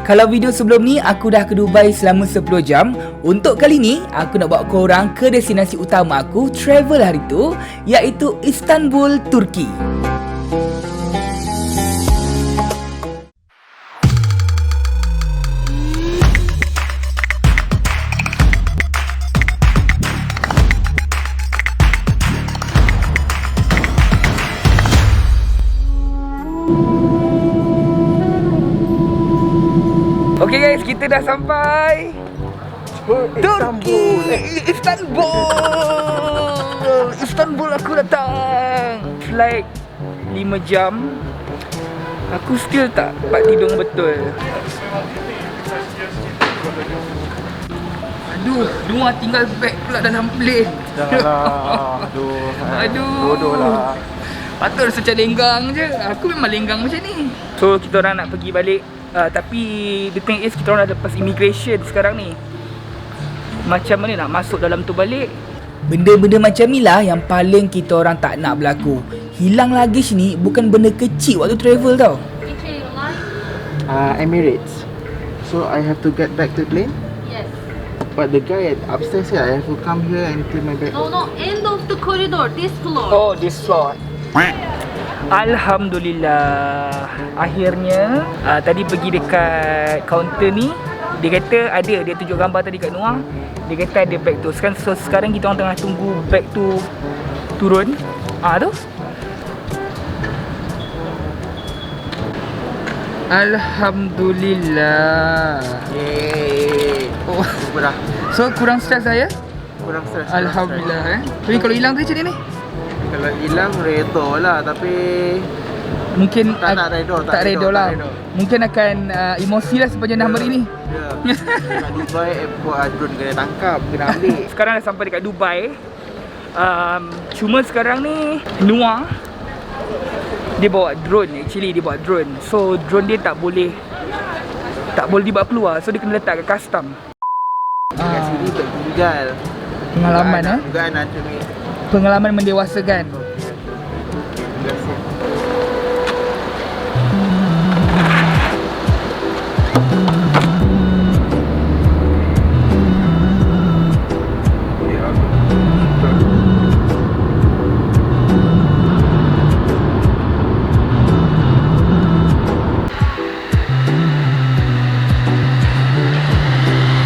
Kalau video sebelum ni aku dah ke Dubai selama 10 jam. Untuk kali ni aku nak bawa korang ke destinasi utama aku travel hari tu, iaitu Istanbul, Turki. Okay guys, kita dah sampai Turki. Istanbul aku datang. Flight 5 jam. Aku still tak dapat tidur betul. Aduh, Dua tinggal beg pula dalam plane. Janganlah. Aduh. Bodoh lah. Patut rasa macam lenggang je. Aku memang lenggang macam ni. So kita orang nak pergi balik. Tapi the thing is kita orang dah lepas immigration sekarang ni. Macam mana nak masuk dalam tu balik? Benda-benda macam ni lah yang paling kita orang tak nak berlaku. Hilang luggage ni bukan benda kecil waktu travel tau. Emirates. So I have to get back to plane. Yes. But the guy at upstairs here, I have to come here and clean my bag. No, end of the corridor, this floor. Oh, this floor. Alhamdulillah. Akhirnya tadi pergi dekat kaunter ni, dia kata ada, dia tunjuk gambar tadi kat Noah. Dia kata ada beg tu. Sekarang kita orang tengah tunggu beg tu turun. Tu. Alhamdulillah. Yeay. Oh. Dah. So kurang stres saya? Kurang stres. Alhamdulillah. Jadi kalau hilang tu macam ni? Kalau hilang redor lah, tapi Mungkin tak redor lah. Mungkin akan emosi lah sepanjang hari ni. Ya. Kat Dubai airport drone kena tangkap, kena ambil. Sekarang dah sampai dekat Dubai. Cuma sekarang ni Noah dia bawa drone. Actually dia bawa drone. So drone dia tak boleh dibawa keluar. So dia kena letak kat custom. Kat sini tinggal. Pengalaman Dugaan ada ni. Pengalaman mendewasakan.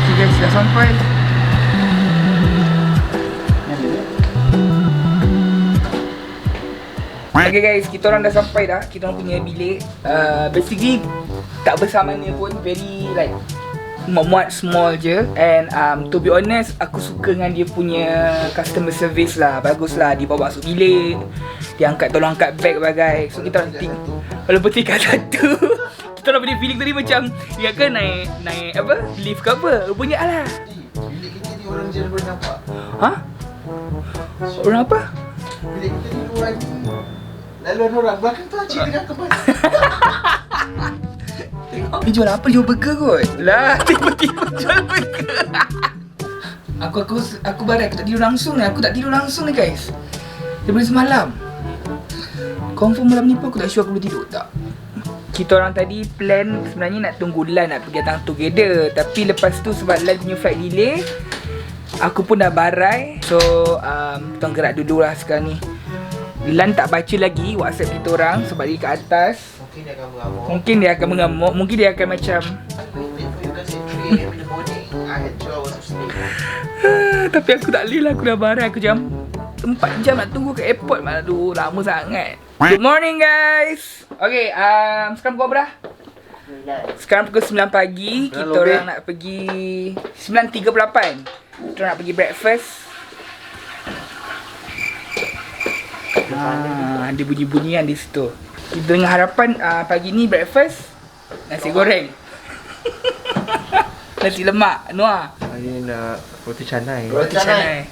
Okay guys, dah sampai. Okay guys, kita orang dah sampai dah. Kita orang punya bilik. Basically tak bersamanya pun, very like muat small je. And to be honest, aku suka dengan dia punya customer service lah. Bagus lah, dia bawa masuk bilik, dia tolong angkat beg bagai. So kita orang walaupun tingkat satu kita orang punya feeling tadi macam ya kan naik apa, lift ke apa. Rupanya alah, Bilik kita ni orang je boleh nampak. ha? Orang apa? Bilik kita ni orang lalu ada orang belakang tu cik tengah kemas. Tengok, ni jual apa? Jual burger kot. Lah, tiba-tiba jual burger. Aku barai, aku tak tidur langsung ni. Aku tak tidur langsung ni guys. Daripada semalam. Confirm malam ni pun aku tak sure aku boleh tidur tak. Kita orang tadi plan sebenarnya nak tunggu Lan nak pergi datang together. Tapi lepas tu sebab Lan punya flight delay, aku pun dah barai. So, kita orang gerak dulu lah sekarang ni. Lan tak baca lagi WhatsApp kita orang sebab dia kat atas. Mungkin dia akan mengamuk. Mungkin dia akan mengamuk. Mungkin dia akan macam tapi aku tak boleh lah, aku dah barai. Aku jam 4 jam nak tunggu kat airport. Aduh, lama sangat. Good morning guys. Okay, sekarang pukul berapa dah? Sekarang pukul 9 pagi. Kita orang nak pergi 9.38. Kita orang nak pergi breakfast. Ada bunyi-bunyian di situ. Kita dengan harapan pagi ni breakfast nasi goreng. Nasi lemak, Noah. Hari ni nak roti canai. Roti canai.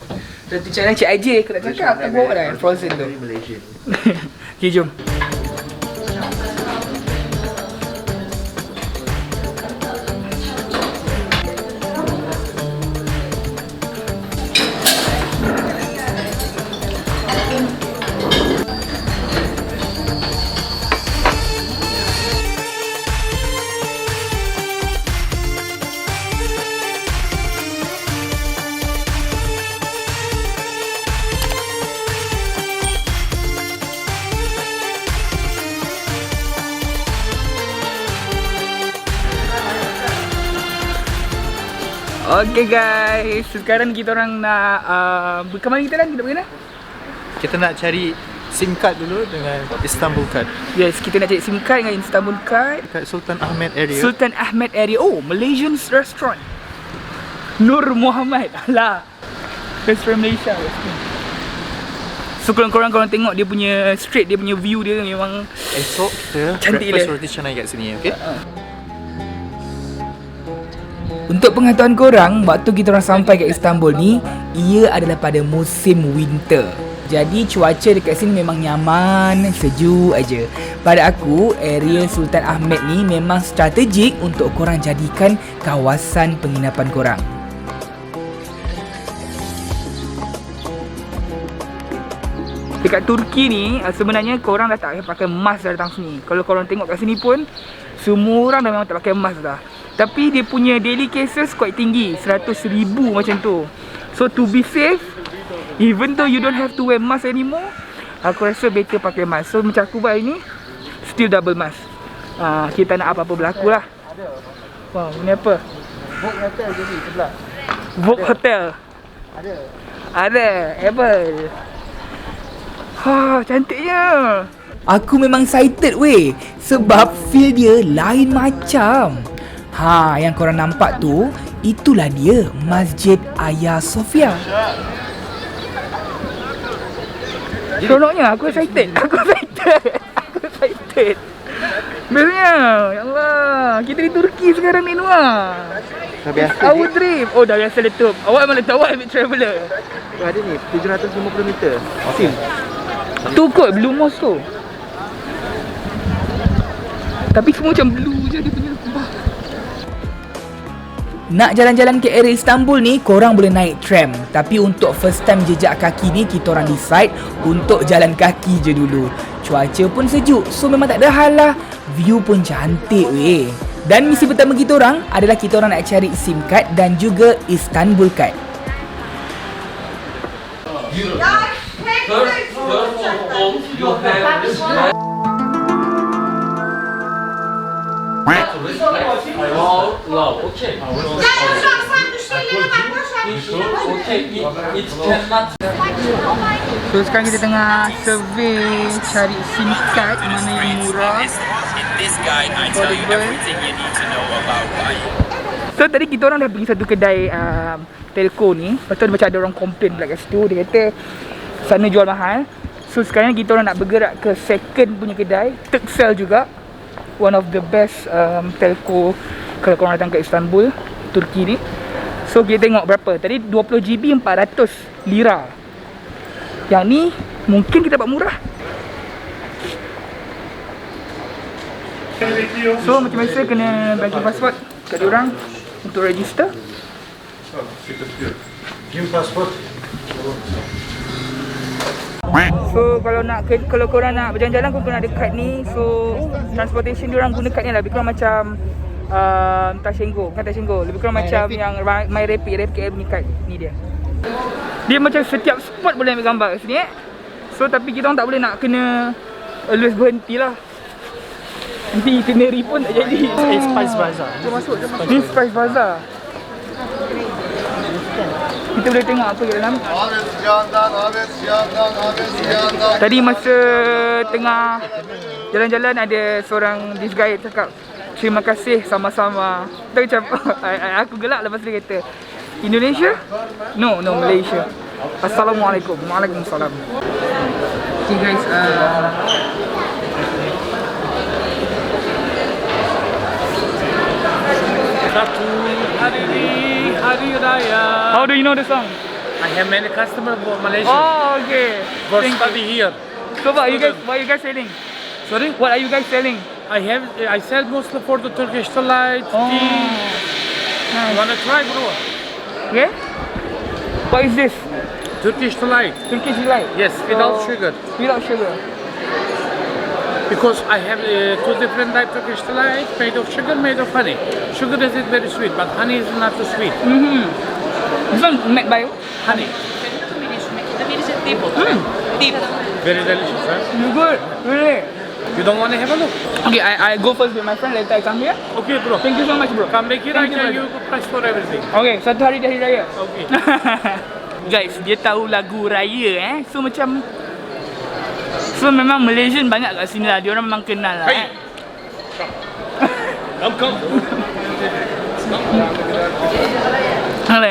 Roti canai Cik AJ aku nak cakap. Aku bawa dah yang frozen tu. Malaysian. Okay, jom. Okay guys, sekarang kita orang nak ke mana kita nak pergi mana? Kita nak cari SIM card dulu dengan Istanbul card. Yes, kita nak cari SIM card dengan Istanbul card. Kat Sultan Ahmed area. Sultan Ahmed area. Oh, Malaysian restaurant. Nur Muhammad. Alah. Restaurant Malaysia. So korang tengok dia punya street, dia punya view dia memang Esok kita cantik breakfast dia. roti canai kat sini, okay? Untuk pengetahuan korang, waktu kita orang sampai ke Istanbul ni, ia adalah pada musim winter. Jadi cuaca dekat sini memang nyaman, sejuk aja. Pada aku, area Sultan Ahmed ni memang strategik untuk korang jadikan kawasan penginapan korang. Dekat Turki ni, sebenarnya korang dah tak payah pakai mask dah datang sini. Kalau korang tengok kat sini pun, semua orang dah memang tak pakai mask dah. Tapi dia punya daily cases quite tinggi, 100,000 macam tu. So to be safe, even though you don't have to wear mask anymore, aku rasa better pakai mask. So macam aku buat ini, still double mask. Kita nak apa-apa berlaku lah. Wow, ni apa? Vogue Hotel je ni sebelah. Vogue Hotel. Ada, Apple. Cantiknya. Aku memang excited weh, sebab feel dia lain macam. Yang korang nampak tu, itulah dia Masjid Hagia Sophia. Seronoknya, aku excited. Aku excited. Biasanya, ya Allah, kita di Turki sekarang ni Noah. Dah biasa. Our dream. Oh, dah biasa letup. Awak memang letup, awak ambil traveller. Ada ni 750 meter. Okay. Tu kot Blue Mosque tu. Tapi semua macam blue je dia punya. Nak jalan-jalan ke area Istanbul ni, korang boleh naik tram. Tapi untuk first time jejak kaki ni, kita orang decide untuk jalan kaki je dulu. Cuaca pun sejuk, so memang tak ada hal lah. View pun cantik weh. Dan misi pertama kita orang adalah kita orang nak cari SIM card dan juga Istanbul card. So sekarang kita tengah survey cari SIM card mana yang murah. So tadi kita orang dah pergi satu kedai telco ni. Lepas tu macam ada orang komplain pula kat situ. Dia kata sana jual mahal. So sekarang kita orang nak bergerak ke second punya kedai, Turkcell juga. One of the best telco kalau korang datang ke Istanbul, Turki ni. So kita tengok berapa. Tadi 20GB 400 lira. Yang ni mungkin kita dapat murah. So macam biasa kena bagi password kat diorang untuk register. Give passport. So kalau korang nak berjalan-jalan, korang kena ada kad ni. So transportation diorang guna kad ni lah. Lebih kurang macam Tashengo, bukan Tashengo. Lebih kurang macam yang MyRapid punya kad ni dia. Dia macam setiap spot boleh ambil gambar kat sini So tapi kita orang tak boleh nak kena always berhenti lah. Nanti itinerary pun tak jadi. Spice Bazaar. Ni Spice Bazaar. Kita boleh tengok apa kat dalam. Tadi masa tengah jalan-jalan ada seorang this guy cakap terima kasih sama-sama. Kita macam aku gelak lepas dia kata Indonesia? No, Malaysia. Assalamualaikum. Waalaikumsalam. Okay guys, Hari Raya. how do you know the song? I have many customers for Malaysia. Oh, okay. For Thank study you. here. So what are you guys selling? Sorry? What are you guys selling? I sell mostly for the Turkish delight, tea. You Nice. wanna try, bro? Okay. What is this? Turkish delight. Turkish delight? Yes, without sugar. Without sugar. Because I have two different type Turkish delight, made of sugar, made of honey. Sugar is very sweet, but honey is not so sweet. This one made by Honey. Very delicious, huh? good, really. You don't want to have a look? Okay, I go first with my friend, later I come here. Okay, bro. Thank you so much, bro. Come back here, I Thank you, tell brother. you the price for everything. Okay, satu hari di hari raya. Okay. Guys, dia tahu lagu raya So macam So memang Malaysian banyak kat sini lah. Dia orang memang kenal lah. Hey. Come.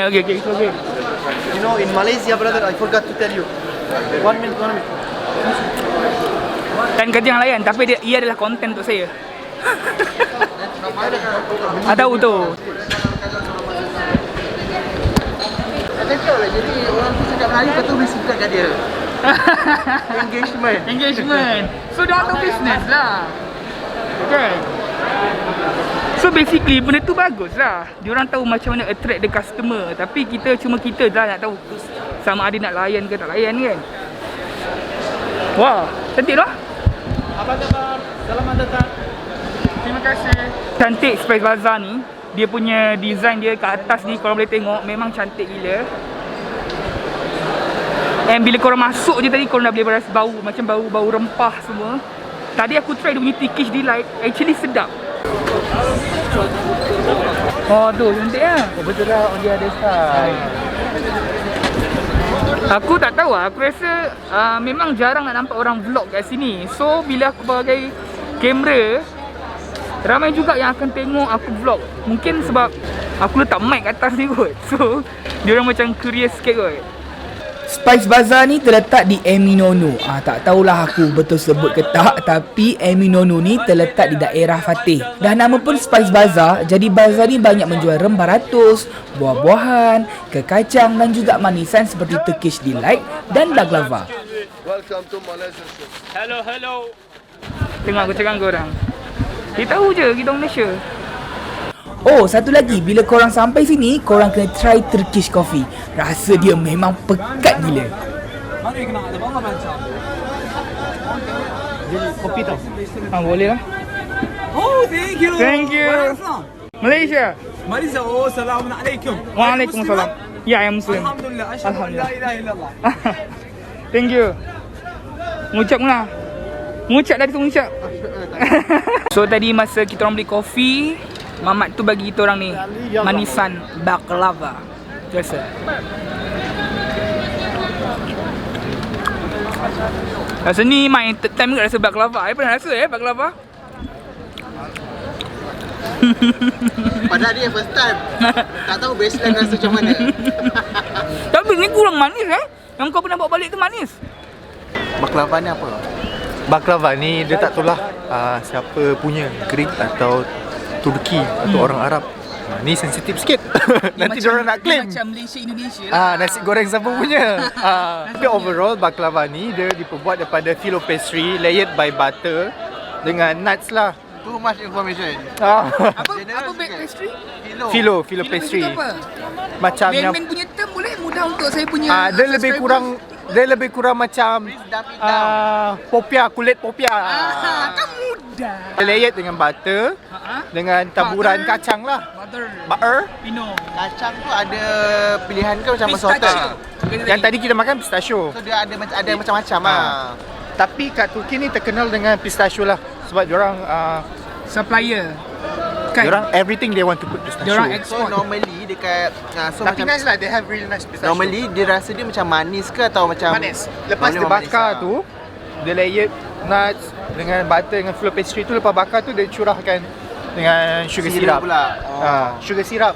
Okay. You know, in Malaysia, brother, I forgot to tell you. 1 minute. Dan kata yang lain, tapi ia adalah konten untuk saya. Tahu tu. Ada tahu lah, jadi orang tu cakap Melayu, lepas tu boleh suka kat dia. Engagement. So dia orang tahu business lah. Okay. So basically benda tu bagus lah. Dia orang tahu macam mana attract the customer. Tapi kita lah nak tahu sama ada nak layan ke tak layan kan. Wah, cantik lah. Apa khabar? Selamat datang. Terima kasih. Cantik Spice Bazaar ni. Dia punya design dia kat atas ni korang boleh tengok memang cantik gila. And bila korang masuk je tadi korang dah boleh berasa bau macam bau rempah semua. Tadi aku try dia punya Turkish Delight, actually sedap. Oh tu cantik lah. Betul lah, on the other side. Aku tak tahu lah, aku rasa memang jarang nak nampak orang vlog kat sini. So bila aku pakai kamera, ramai juga yang akan tengok aku vlog. Mungkin sebab aku letak mic kat atas ni kot. So diorang macam curious sikit kot. Spice Bazaar ni terletak di Aminono. Tak tahulah aku betul sebut ke tak, tapi Aminono ni terletak di daerah Fatih. Dah nama pun Spice Bazaar, jadi bazar ni banyak menjual rempah ratus, buah-buahan, kekacang dan juga manisan seperti Turkish Delight dan baklava. Welcome to Malaysia. Hello. Tengok aku cakap korang. Dia tahu je kita orang Malaysia. Oh, satu lagi, bila korang sampai sini, korang kena try Turkish coffee. Rasa dia memang pekat gila. Jadi kopi tau. Boleh lah. Oh, thank you. Thank you. Where are you from? Malaysia. Malaysia. Oh, Assalamualaikum. Waalaikumsalam. Ya, I am Muslim. Alhamdulillah. Asyhadu an la ilaha illallah. Thank you. Mengucap lah. Mengucap dari tu mengucap. So tadi masa kita orang beli kopi, mamat tu bagi kita orang ni manisan baklava. Rasa. Rasa ni my third time rasa baklava. I pernah rasa baklava. Padahal dia first time. Tak tahu baseline rasa macam mana. Tapi ni kurang manis Yang kau pernah bawa balik tu manis. Baklava ni apa? Baklava ni dia tak tahulah siapa punya, Greek atau Turki atau orang Arab. Ni sensitif sikit. Nanti diorang nak claim. Macam Malaysia Indonesia lah. Nasi goreng siapa punya. Tapi overall baklava ni dia diperbuat daripada filo pastry layered by butter dengan nuts lah. Too much information. Apa General bake sikit. pastry? Filo Filo pastry. itu apa? Macam yang Main punya term boleh mudah untuk saya punya dia lebih kurang macam popia, kulit popia. kan mudah. Layered dengan butter dengan taburan Butter. kacang lah. Butter. Butter. Pino. Kacang tu ada pilihan ke macam Pistachio. assorted? Yang tadi kita makan pistachio. So dia ada macam-macam lah. Tapi kat Turki ni terkenal dengan pistachio lah. Sebab diorang Supplier. Kan? diorang everything they want to put pistachio. Diorang So export. normally dekat Tapi nice lah, they have really nice pistachio. normally dia rasa dia macam manis ke atau macam manis. Lepas dia Manis bakar lah. tu, dia layered nuts dengan butter dengan filo pastry tu, lepas bakar tu dia curahkan dengan sugar Syrup syrup pula. sugar syrup.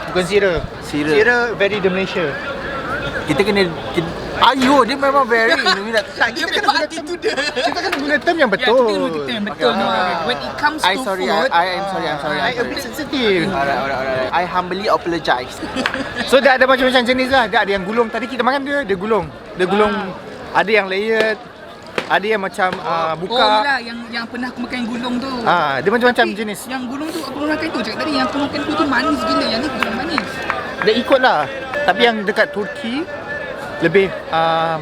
Bukan syrup. Syrup. Syrup very the Malaysia. Kita kena ayo dia memang very minat. Tak, kita kena guna term, kita kena guna term yang betul. Betul. No, when it comes I to sorry, food, I am sorry, I'm sorry. I a bit sensitive. Alright. I humbly apologize. So dia ada macam-macam jenis lah. Dia ada yang gulung. Tadi kita makan dia gulung. Dia gulung. Ada yang layered. Ada yang macam buka. Oh lah, yang pernah aku makan gulung tu. Dia macam-macam Tapi jenis. Yang gulung tu aku makan tu cakap tadi, yang aku makan tu manis gila. Yang ni bukan manis. Dia ikut lah. Tapi yang dekat Turki lebih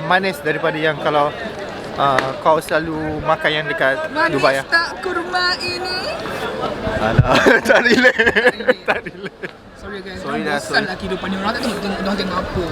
manis daripada yang kalau kau selalu makan yang dekat Manis Dubai lah. tak kurma ini? Alah, tak relate. Tak relate. Sorry guys, Sorry orang dah, bosan sorry. lah kehidupan ni. Orang tak tengok apa.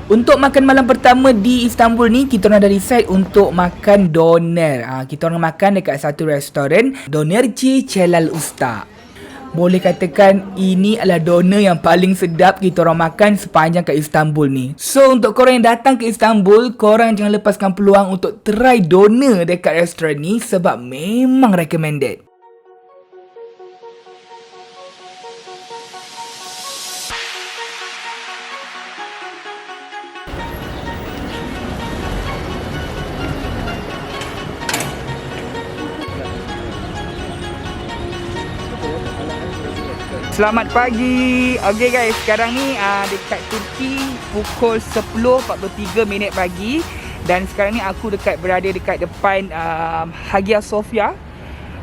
Untuk makan malam pertama di Istanbul ni, kita orang dah decide untuk makan doner. Kita orang makan dekat satu restoran, Dönerci Celal Usta. Boleh katakan ini adalah doner yang paling sedap kita orang makan sepanjang kat Istanbul ni. So untuk korang yang datang ke Istanbul, korang jangan lepaskan peluang untuk try doner dekat restoran ni sebab memang recommended. Selamat pagi. Okay guys, sekarang ni dekat Turki pukul 10.43 pagi. Dan sekarang ni aku berada dekat depan Hagia Sophia,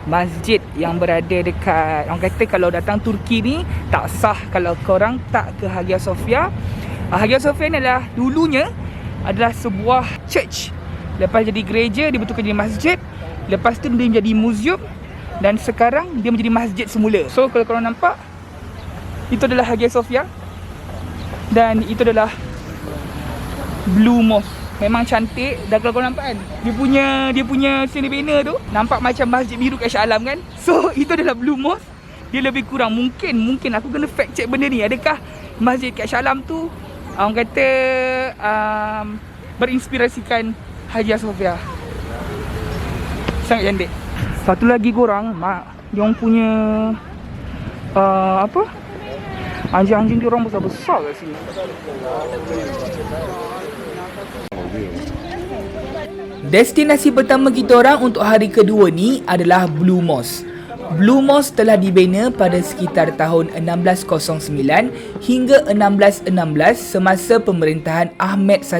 masjid yang berada dekat, orang kata kalau datang Turki ni tak sah kalau korang tak ke Hagia Sophia. Hagia Sophia ni adalah dulunya adalah sebuah church. Lepas jadi gereja, dia betulkan jadi masjid. Lepas tu dia menjadi museum. Dan sekarang dia menjadi masjid semula. So kalau korang nampak, itu adalah Hagia Sophia. Dan itu adalah Blue Mosque. Memang cantik. Dan kalau korang nampak kan, dia punya sini banner tu nampak macam masjid biru kat Shah Alam kan. So itu adalah Blue Mosque. Dia lebih kurang mungkin aku kena fact check benda ni. Adakah masjid kat Shah Alam tu orang kata berinspirasikan Hagia Sophia. Sangat cantik. Satu lagi korang, diorang punya anjing-anjing diorang besar-besar kat sini. Destinasi pertama kita orang untuk hari kedua ni adalah Blue Mosque. Blue Mosque telah dibina pada sekitar tahun 1609 hingga 1616 semasa pemerintahan Ahmed I.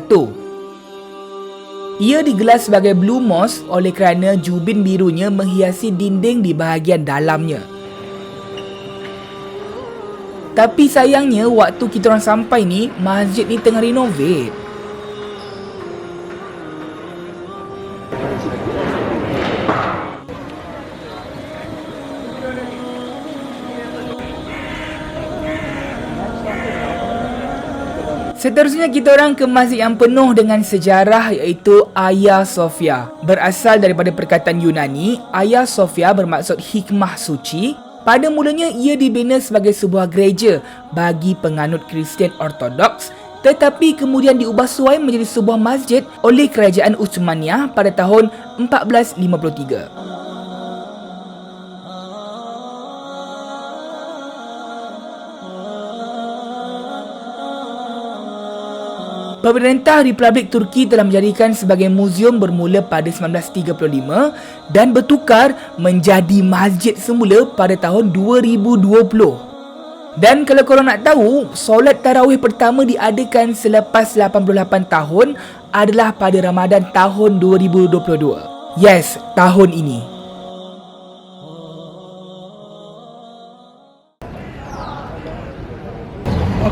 Ia digelar sebagai Blue Mosque oleh kerana jubin birunya menghiasi dinding di bahagian dalamnya. Tapi sayangnya waktu kita orang sampai ni, masjid ni tengah renovate. Seterusnya kita orang ke masjid yang penuh dengan sejarah iaitu Hagia Sophia. Berasal daripada perkataan Yunani, Hagia Sophia bermaksud hikmah suci. Pada mulanya ia dibina sebagai sebuah gereja bagi penganut Kristian Ortodoks, tetapi kemudian diubah suai menjadi sebuah masjid oleh kerajaan Uthmaniyah pada tahun 1453. Pemerintah Republik Turki telah menjadikan sebagai muzium bermula pada 1935 dan bertukar menjadi masjid semula pada tahun 2020. Dan kalau korang nak tahu, solat tarawih pertama diadakan selepas 88 tahun adalah pada Ramadan tahun 2022. Yes, tahun ini.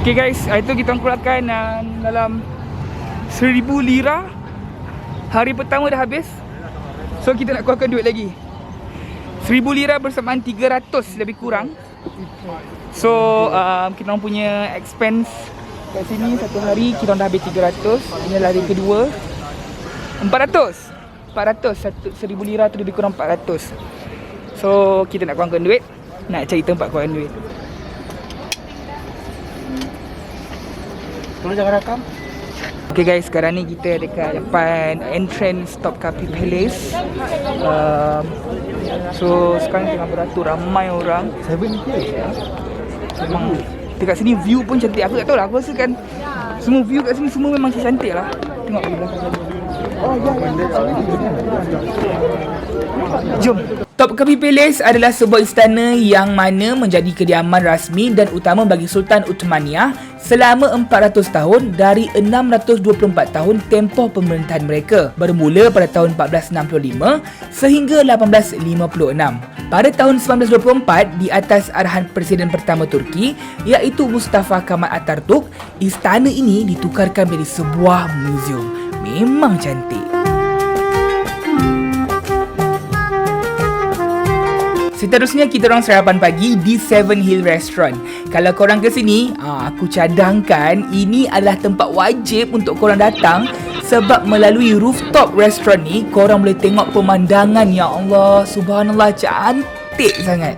Okay guys, itu kita keluarkan dalam 1000 lira. Hari pertama dah habis. So kita nak keluarkan duit lagi. 1000 lira bersamaan 300 lebih kurang. So kita orang punya expense kat sini satu hari kita orang dah habis 300. Ini adalah hari kedua. 400 1000 lira tu lebih kurang 400. So kita nak keluarkan duit, nak cari tempat keluarkan duit. Tolong jangan rakam. Okay guys, sekarang ni kita dekat depan entrance Topkapi Palace. So sekarang tengah beratur ramai orang. Memang dekat sini view pun cantik. Aku tak tahu lah, aku rasa kan semua view kat sini semua memang cantik lah. Tengok di belakang. Oh ya. Jom. Topkapi Palace adalah sebuah istana yang mana menjadi kediaman rasmi dan utama bagi Sultan Uthmaniyah selama 400 tahun dari 624 tahun tempoh pemerintahan mereka, bermula pada tahun 1465 sehingga 1856. Pada tahun 1924, di atas arahan Presiden pertama Turki iaitu Mustafa Kemal Atatürk, istana ini ditukarkan menjadi sebuah muzium. Memang cantik. Seterusnya kita orang sarapan pagi di Seven Hill Restaurant. Kalau korang ke sini, aku cadangkan ini adalah tempat wajib untuk korang datang sebab melalui rooftop restoran ni korang boleh tengok pemandangan. Ya Allah, subhanallah, cantik sangat.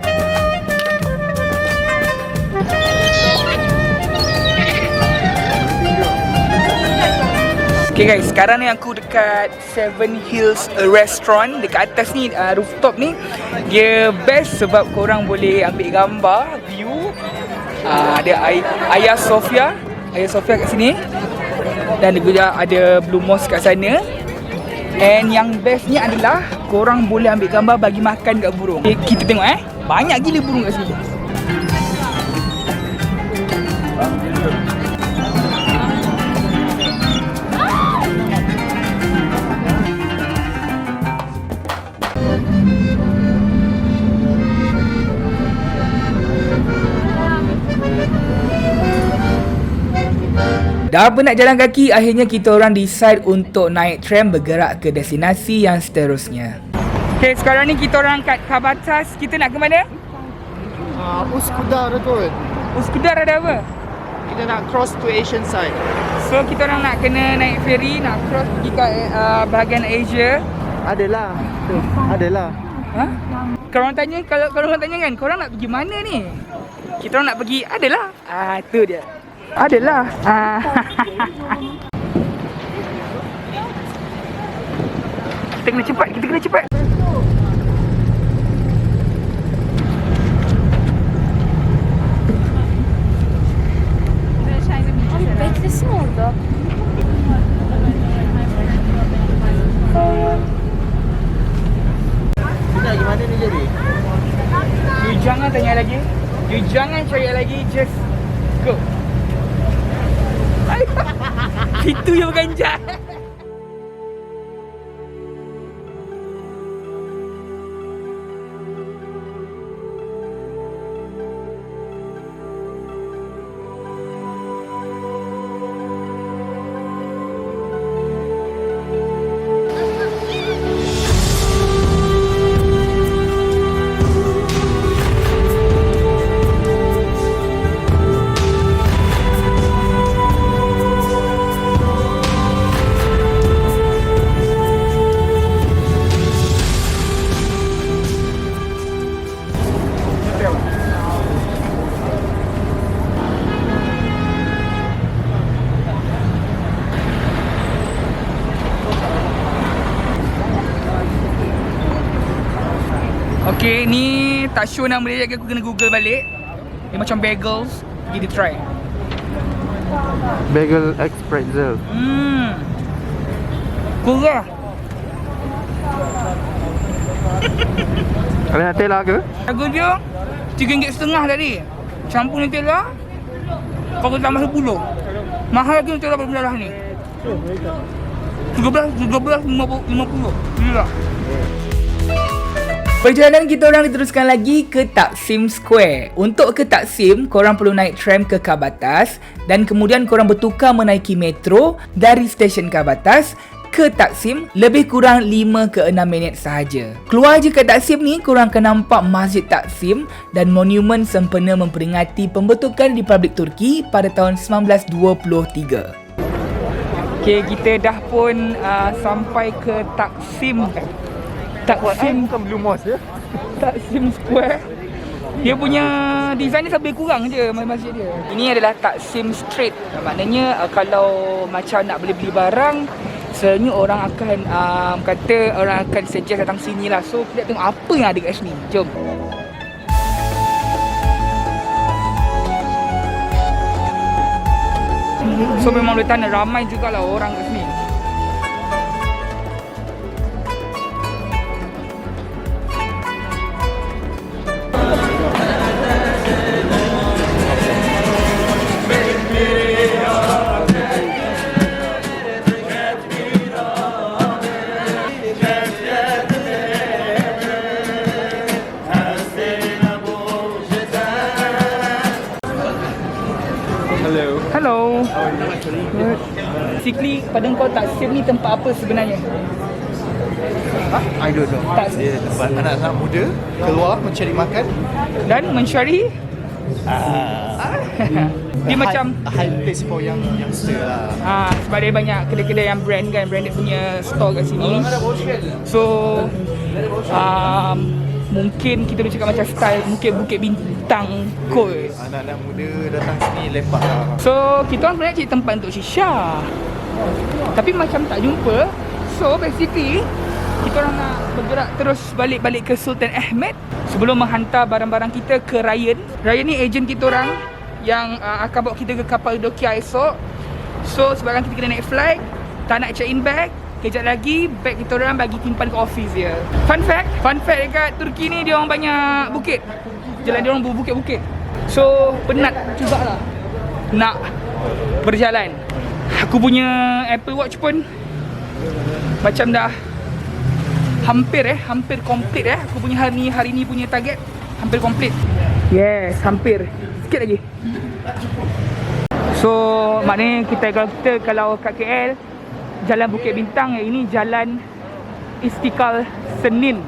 Okay guys, sekarang ni aku dekat Seven Hills Restaurant. Dekat atas ni, rooftop ni dia best sebab korang boleh ambil gambar, view. Ada Hagia Sophia kat sini. Dan juga ada Blue Mosque kat sana. And yang bestnya adalah korang boleh ambil gambar bagi makan kat burung. Okay, kita tengok banyak gila burung kat sini. Dah penat jalan kaki, akhirnya kita orang decide untuk naik tram bergerak ke destinasi yang seterusnya. Okay, sekarang ni kita orang kat Kabatas. Kita nak ke mana? Uskudar tu. Uskudar ada apa? Kita nak cross to Asian side. So kita orang nak kena naik ferry, nak cross pergi ke bahagian Asia. Adalah. Tu, adalah. Ha? Kalau orang tanya kan, korang nak pergi mana ni? Kita orang nak pergi, adalah. Tu dia. Adalah. Kita kena cepat. Beklesin orada. Nak pergi mana ni jadi? You jangan tanya lagi. You jangan cari lagi. Just go. Itu yang ganjal. Okay, ni tak sure nama dia lagi, aku kena google balik. Dia macam bagels. Pergi dia try. Bagel X pretzel. Cool lah. Ada Nutella ke? Harga dia RM3.50 tadi. Campur Nutella, kau kena tambah 10. Mahal lagi Nutella pada belah ni. 13.50. Gila. Perjalanan kita orang diteruskan lagi ke Taksim Square. Untuk ke Taksim, korang perlu naik tram ke Kabatas dan kemudian korang bertukar menaiki metro dari stesen Kabatas ke Taksim lebih kurang 5 ke 6 minit sahaja. Keluar je kat Taksim ni, korang akan nampak Masjid Taksim dan monumen sempena memperingati pembentukan Republik Turki pada tahun 1923. Okay, kita dah pun sampai ke Taksim. Taksim bukan Blue Mosque ya? Taksim Square. Dia punya design ni lebih kurang je masjid dia. Ini adalah Taksim Street. Maknanya kalau macam nak beli barang, selalunya orang akan kata orang akan suggest datang sini lah. So kita tengok apa yang ada kat sini. Jom. So memang boleh tanda ramai jugalah orang kat sini. Hello. Basically, pada kau Taksim ni tempat apa sebenarnya? I don't know. Dia tempat anak-anak muda keluar mencari makan. Dan mencari dia macam high place for youngster lah. sebab dia banyak kedai-kedai yang brand kan, branded punya store kat sini. So mungkin kita boleh cakap macam style mungkin Bukit Bintang kot. Anak-anak muda datang sini lepak lah. So kita orang sebenarnya cari tempat untuk shisha, tapi macam tak jumpa. So basically kita orang nak bergerak terus balik ke Sultan Ahmed sebelum menghantar barang-barang kita ke Ryan. Ryan ni ejen kita orang yang akan bawa kita ke Kapadokia esok. So sebabkan kita kena naik flight, tak nak check in bag, kejap lagi bag kita orang bagi timpan ke office dia. Fun fact dekat Turki ni dia orang banyak bukit. Jalan dia orang berbukit-bukit. So penat jugalah nak berjalan. Aku punya Apple Watch pun macam dah hampir komplit aku punya hari ni punya target hampir komplit. Yes, hampir. Sikit lagi. So maknanya kita kalau kat KL Jalan Bukit Bintang, yang ini Jalan Istiqlal Senin.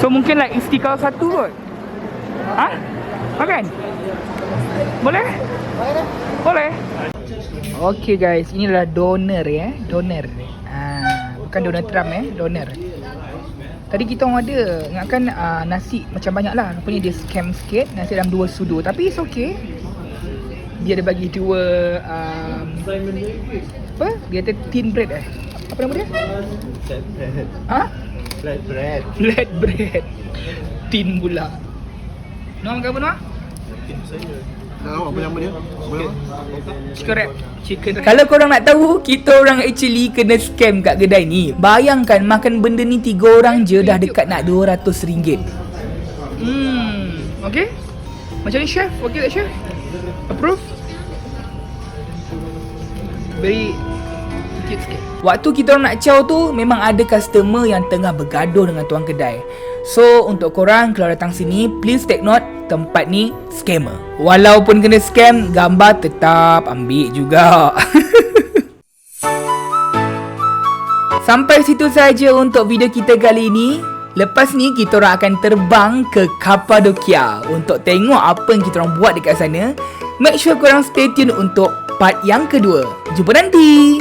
So mungkin like Istiqlal 1 kot. Makan? Boleh? Boleh. Okay guys, inilah doner ya, doner. Bukan Donald Trump doner. Tadi kita orang ada ingatkan nasi macam banyak lah. Rupanya dia scam sikit, nasi dalam 2 sudu. Tapi it's okay. Dia ada bagi 2 apa? Dia ada thin bread Apa nama dia? Flat bread. Thin pula. Nak makan apa Noah? Apa nama dia? Chicken wrap. Kalau korang nak tahu, kita orang actually kena scam kat kedai ni. Bayangkan makan benda ni 3 orang je dah dekat nak RM200. Okay. Macam ni chef? Okay tak chef? Approve? Very sikit sikit. Waktu kita orang nak chow tu, memang ada customer yang tengah bergaduh dengan tuan kedai. So untuk korang kalau datang sini, please take note, tempat ni scammer. Walaupun kena scam, gambar tetap ambil juga. Sampai situ saja untuk video kita kali ini. Lepas ni kita orang akan terbang ke Kapadokia untuk tengok apa yang kita orang buat dekat sana. Make sure korang stay tune untuk part yang kedua. Jumpa nanti.